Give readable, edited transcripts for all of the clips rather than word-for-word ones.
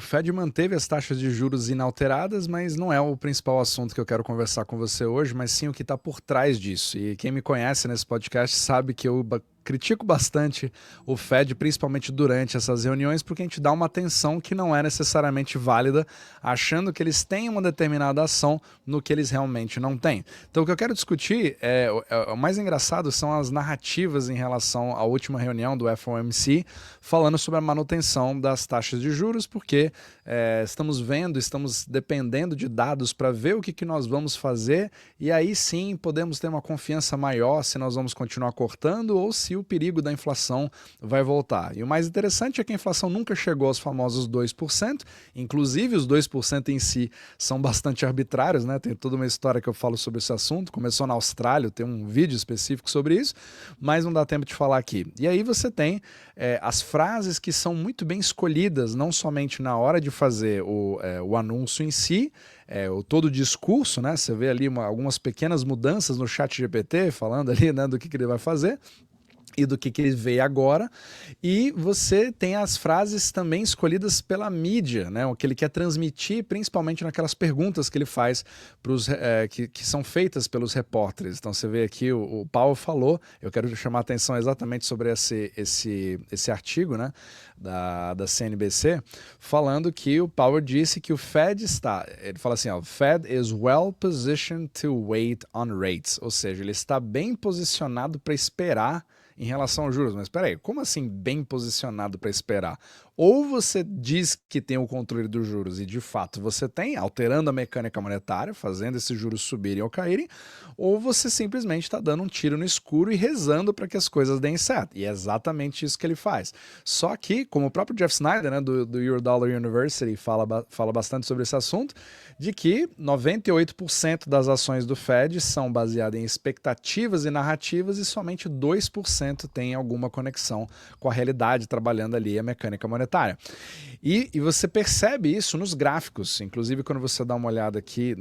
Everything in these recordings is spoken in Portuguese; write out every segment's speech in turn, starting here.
O Fed manteve as taxas de juros inalteradas, mas não é o principal assunto que eu quero conversar com você hoje, mas sim o que está por trás disso. E quem me conhece nesse podcast sabe que eu critico bastante o Fed, principalmente durante essas reuniões, porque a gente dá uma atenção que não é necessariamente válida, achando que eles têm uma determinada ação no que eles realmente não têm. Então o que eu quero discutir o mais engraçado são as narrativas em relação à última reunião do FOMC, falando sobre a manutenção das taxas de juros, porque estamos dependendo de dados para ver o que nós vamos fazer, e aí sim podemos ter uma confiança maior se nós vamos continuar cortando ou se o perigo da inflação vai voltar. E o mais interessante é que a inflação nunca chegou aos famosos 2%, inclusive os 2% em si são bastante arbitrários, né? Tem toda uma história que eu falo sobre esse assunto, começou na Austrália, tem um vídeo específico sobre isso, mas não dá tempo de falar aqui. E aí você tem as frases que são muito bem escolhidas, não somente na hora de fazer o anúncio em si, todo o discurso, né? Você vê ali algumas pequenas mudanças no chat GPT, falando ali, né, do que ele vai fazer e do que ele vê agora, e você tem as frases também escolhidas pela mídia, né, o que ele quer transmitir, principalmente naquelas perguntas que ele faz que são feitas pelos repórteres. Então você vê aqui, o Powell falou, eu quero chamar a atenção exatamente sobre esse artigo, né, da CNBC, falando que o Powell disse que o Fed ele fala assim, ó, Fed is well positioned to wait on rates, ou seja, ele está bem posicionado para esperar em relação aos juros. Mas espera aí, como assim bem posicionado para esperar? Ou você diz que tem o controle dos juros e de fato você tem, alterando a mecânica monetária, fazendo esses juros subirem ou caírem, ou você simplesmente está dando um tiro no escuro e rezando para que as coisas deem certo. E é exatamente isso que ele faz. Só que, como o próprio Jeff Snyder, né, do Eurodollar University, fala bastante sobre esse assunto, de que 98% das ações do Fed são baseadas em expectativas e narrativas e somente 2% tem alguma conexão com a realidade, trabalhando ali a mecânica monetária. E você percebe isso nos gráficos, inclusive quando você dá uma olhada aqui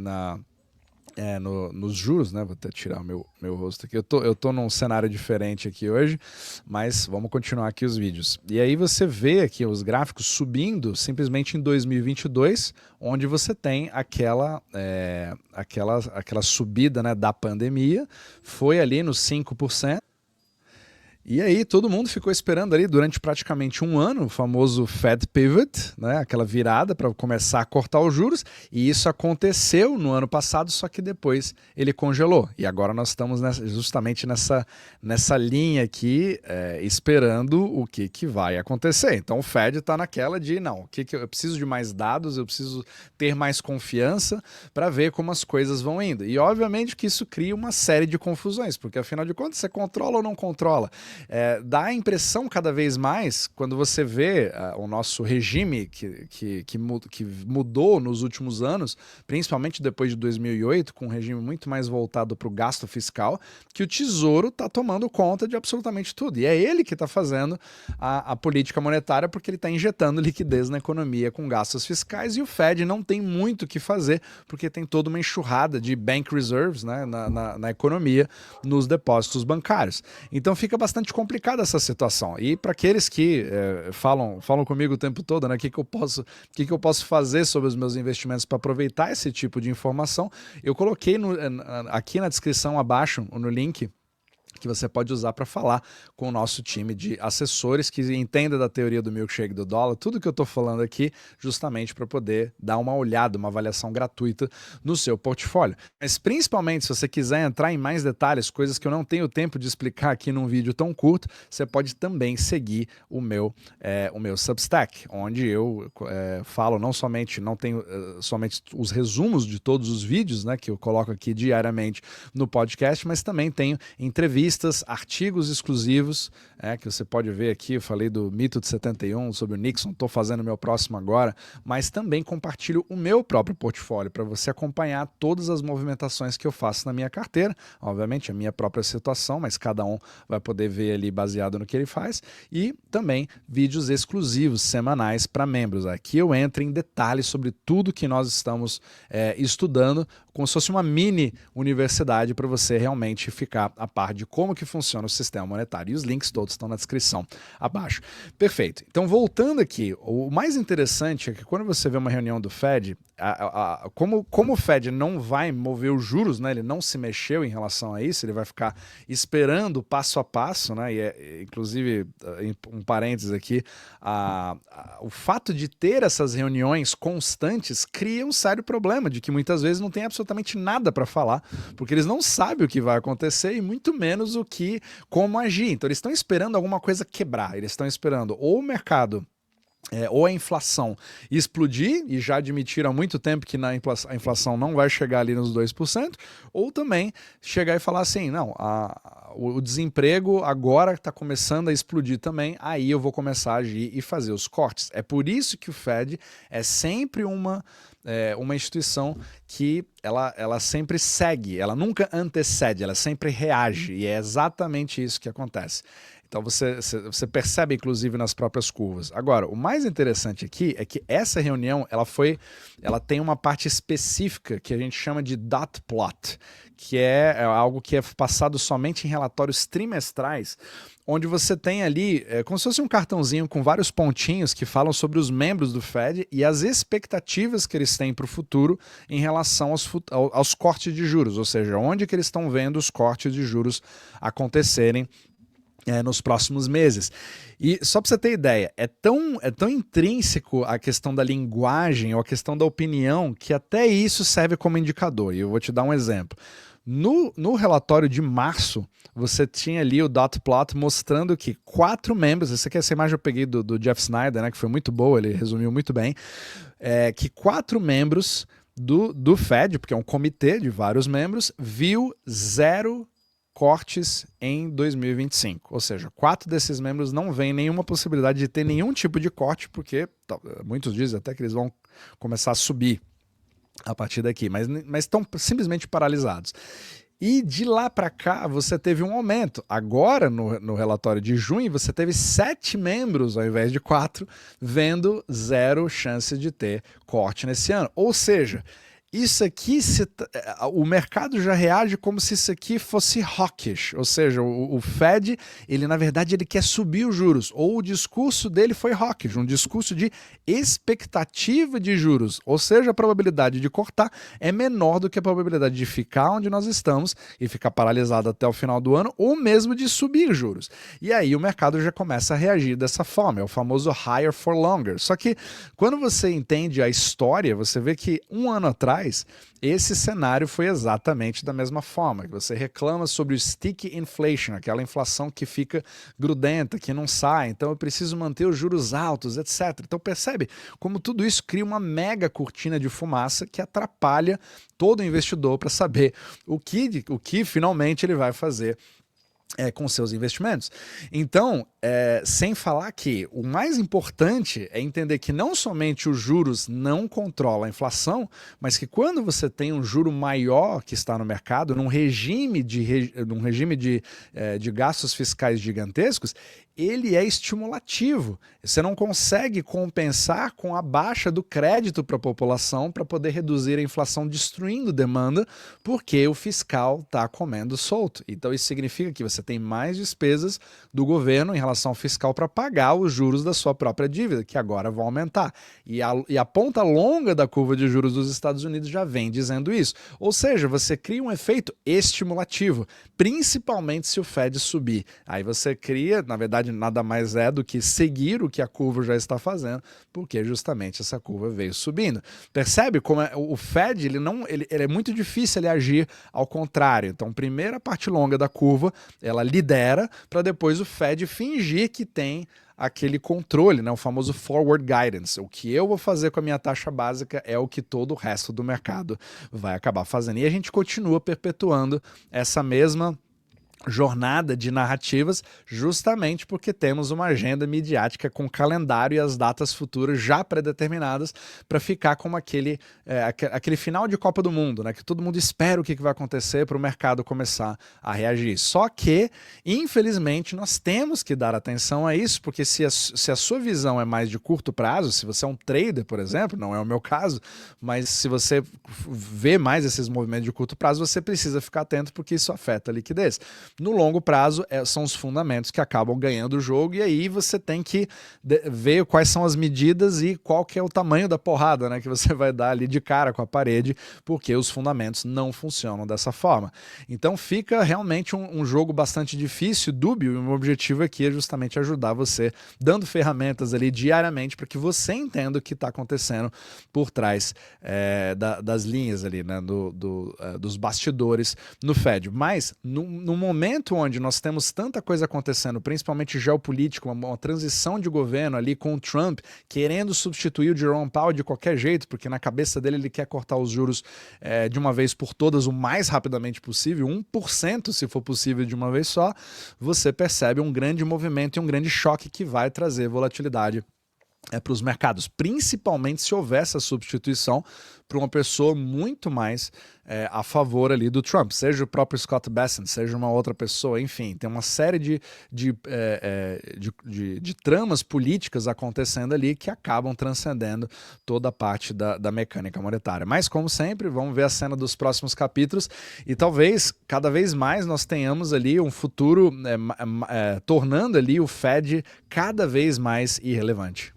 nos juros, né? Vou até tirar o meu rosto aqui. Eu tô num cenário diferente aqui hoje, mas vamos continuar aqui os vídeos. E aí você vê aqui os gráficos subindo simplesmente em 2022, onde você tem aquela subida, né, da pandemia, foi ali nos 5%. E aí todo mundo ficou esperando ali durante praticamente um ano o famoso Fed Pivot, né, aquela virada para começar a cortar os juros, e isso aconteceu no ano passado, só que depois ele congelou. E agora nós estamos justamente nessa linha aqui, esperando o que vai acontecer. Então o Fed está naquela de, não, eu preciso de mais dados, eu preciso ter mais confiança para ver como as coisas vão indo. E obviamente que isso cria uma série de confusões, porque afinal de contas você controla ou não controla? Dá a impressão cada vez mais, quando você vê o nosso regime que mudou nos últimos anos, principalmente depois de 2008, com um regime muito mais voltado para o gasto fiscal, que o Tesouro está tomando conta de absolutamente tudo. E é ele que está fazendo a política monetária, porque ele está injetando liquidez na economia com gastos fiscais, e o Fed não tem muito o que fazer, porque tem toda uma enxurrada de bank reserves, né, na economia, nos depósitos bancários. Então fica bastante complicada essa situação. E para aqueles que falam comigo o tempo todo, né, o que eu posso fazer sobre os meus investimentos para aproveitar esse tipo de informação, eu coloquei aqui na descrição abaixo, no link, que você pode usar para falar com o nosso time de assessores que entenda da teoria do milkshake do dólar, tudo que eu estou falando aqui, justamente para poder dar uma olhada, uma avaliação gratuita no seu portfólio. Mas principalmente, se você quiser entrar em mais detalhes, coisas que eu não tenho tempo de explicar aqui num vídeo tão curto, você pode também seguir o meu Substack, onde eu falo não tenho somente os resumos de todos os vídeos, né, que eu coloco aqui diariamente no podcast, mas também tenho entrevistas, artigos exclusivos, que você pode ver aqui. Eu falei do mito de 71 sobre o Nixon, estou fazendo o meu próximo agora, mas também compartilho o meu próprio portfólio para você acompanhar todas as movimentações que eu faço na minha carteira, obviamente a minha própria situação, mas cada um vai poder ver ali baseado no que ele faz, e também vídeos exclusivos semanais para membros. Aqui eu entro em detalhes sobre tudo que nós estamos estudando como se fosse uma mini universidade para você realmente ficar a par de como que funciona o sistema monetário. E os links todos estão na descrição abaixo. Perfeito. Então, voltando aqui, o mais interessante é que quando você vê uma reunião do Fed, como o Fed não vai mover os juros, né, ele não se mexeu em relação a isso, ele vai ficar esperando passo a passo, né, e inclusive, um parênteses aqui, o fato de ter essas reuniões constantes cria um sério problema de que muitas vezes não tem absolutamente nada para falar, porque eles não sabem o que vai acontecer e muito menos como agir. Então eles estão esperando alguma coisa quebrar, eles estão esperando ou o mercado ou a inflação explodir, e já admitiram há muito tempo que a inflação não vai chegar ali nos 2%, ou também chegar e falar assim, não, o desemprego agora está começando a explodir também, aí eu vou começar a agir e fazer os cortes. É por isso que o Fed é sempre uma instituição que ela sempre segue, ela nunca antecede, ela sempre reage, e é exatamente isso que acontece. Então você percebe, inclusive, nas próprias curvas. Agora, o mais interessante aqui é que essa reunião ela tem uma parte específica que a gente chama de dot plot, que é algo que é passado somente em relatórios trimestrais, onde você tem ali como se fosse um cartãozinho com vários pontinhos que falam sobre os membros do Fed e as expectativas que eles têm para o futuro em relação aos cortes de juros, ou seja, onde que eles estão vendo os cortes de juros acontecerem nos próximos meses. E só para você ter ideia, é tão intrínseco a questão da linguagem ou a questão da opinião que até isso serve como indicador. E eu vou te dar um exemplo. No relatório de março, você tinha ali o dot plot mostrando que 4 membros, essa imagem eu peguei do Jeff Snyder, né, que foi muito boa, ele resumiu muito bem, que 4 membros do Fed, porque é um comitê de vários membros, viu 0 cortes em 2025, ou seja, 4 desses membros não veem nenhuma possibilidade de ter nenhum tipo de corte, porque muitos dizem até que eles vão começar a subir a partir daqui, mas estão simplesmente paralisados. E de lá para cá você teve um aumento. Agora, no relatório de junho, você teve 7 membros ao invés de 4, vendo 0 chance de ter corte nesse ano. Ou seja, isso aqui, o mercado já reage como se isso aqui fosse hawkish, ou seja, o Fed, ele na verdade ele quer subir os juros, ou o discurso dele foi hawkish, um discurso de expectativa de juros, ou seja, a probabilidade de cortar é menor do que a probabilidade de ficar onde nós estamos e ficar paralisado até o final do ano, ou mesmo de subir juros. E aí o mercado já começa a reagir dessa forma, é o famoso higher for longer. Só que quando você entende a história, você vê que um ano atrás, esse cenário foi exatamente da mesma forma. Você reclama sobre o sticky inflation, aquela inflação que fica grudenta, que não sai, então eu preciso manter os juros altos, etc. Então percebe como tudo isso cria uma mega cortina de fumaça que atrapalha todo investidor para saber o que finalmente ele vai fazer com seus investimentos. Então, sem falar que o mais importante é entender que não somente os juros não controlam a inflação, mas que quando você tem um juro maior que está no mercado, num regime de gastos fiscais gigantescos, ele é estimulativo. Você não consegue compensar com a baixa do crédito para a população para poder reduzir a inflação, destruindo demanda, porque o fiscal está comendo solto. Então isso significa que você tem mais despesas do governo em relação ao fiscal para pagar os juros da sua própria dívida, que agora vão aumentar. E a ponta longa da curva de juros dos Estados Unidos já vem dizendo isso. Ou seja, você cria um efeito estimulativo, principalmente se o Fed subir. Aí você cria, na verdade, nada mais é do que seguir o que a curva já está fazendo, porque justamente essa curva veio subindo. Percebe como o Fed ele é muito difícil ele agir ao contrário. Então, primeiro a parte longa da curva, ela lidera, para depois o Fed fingir que tem aquele controle, né, o famoso forward guidance. O que eu vou fazer com a minha taxa básica é o que todo o resto do mercado vai acabar fazendo. E a gente continua perpetuando essa mesma jornada de narrativas, justamente porque temos uma agenda midiática com calendário e as datas futuras já predeterminadas para ficar como aquele final de Copa do Mundo, né? Que todo mundo espera o que vai acontecer para o mercado começar a reagir. Só que, infelizmente, nós temos que dar atenção a isso, porque se a sua visão é mais de curto prazo, se você é um trader, por exemplo, não é o meu caso, mas se você vê mais esses movimentos de curto prazo, você precisa ficar atento porque isso afeta a liquidez. No longo prazo, são os fundamentos que acabam ganhando o jogo, e aí você tem que ver quais são as medidas e qual que é o tamanho da porrada, né, que você vai dar ali de cara com a parede, porque os fundamentos não funcionam dessa forma. Então fica realmente um jogo bastante difícil, dúbio, e o meu objetivo aqui é justamente ajudar você, dando ferramentas ali diariamente para que você entenda o que está acontecendo por trás das linhas ali, né, dos bastidores no Fed. Mas no momento onde nós temos tanta coisa acontecendo, principalmente geopolítico, uma transição de governo ali com o Trump querendo substituir o Jerome Powell de qualquer jeito, porque na cabeça dele ele quer cortar os juros de uma vez por todas o mais rapidamente possível, 1% se for possível de uma vez só, você percebe um grande movimento e um grande choque que vai trazer volatilidade para os mercados, principalmente se houver essa substituição para uma pessoa muito mais a favor ali do Trump, seja o próprio Scott Bessent, seja uma outra pessoa, enfim, tem uma série de tramas políticas acontecendo ali que acabam transcendendo toda a parte da mecânica monetária. Mas, como sempre, vamos ver a cena dos próximos capítulos e talvez, cada vez mais, nós tenhamos ali um futuro tornando ali o Fed cada vez mais irrelevante.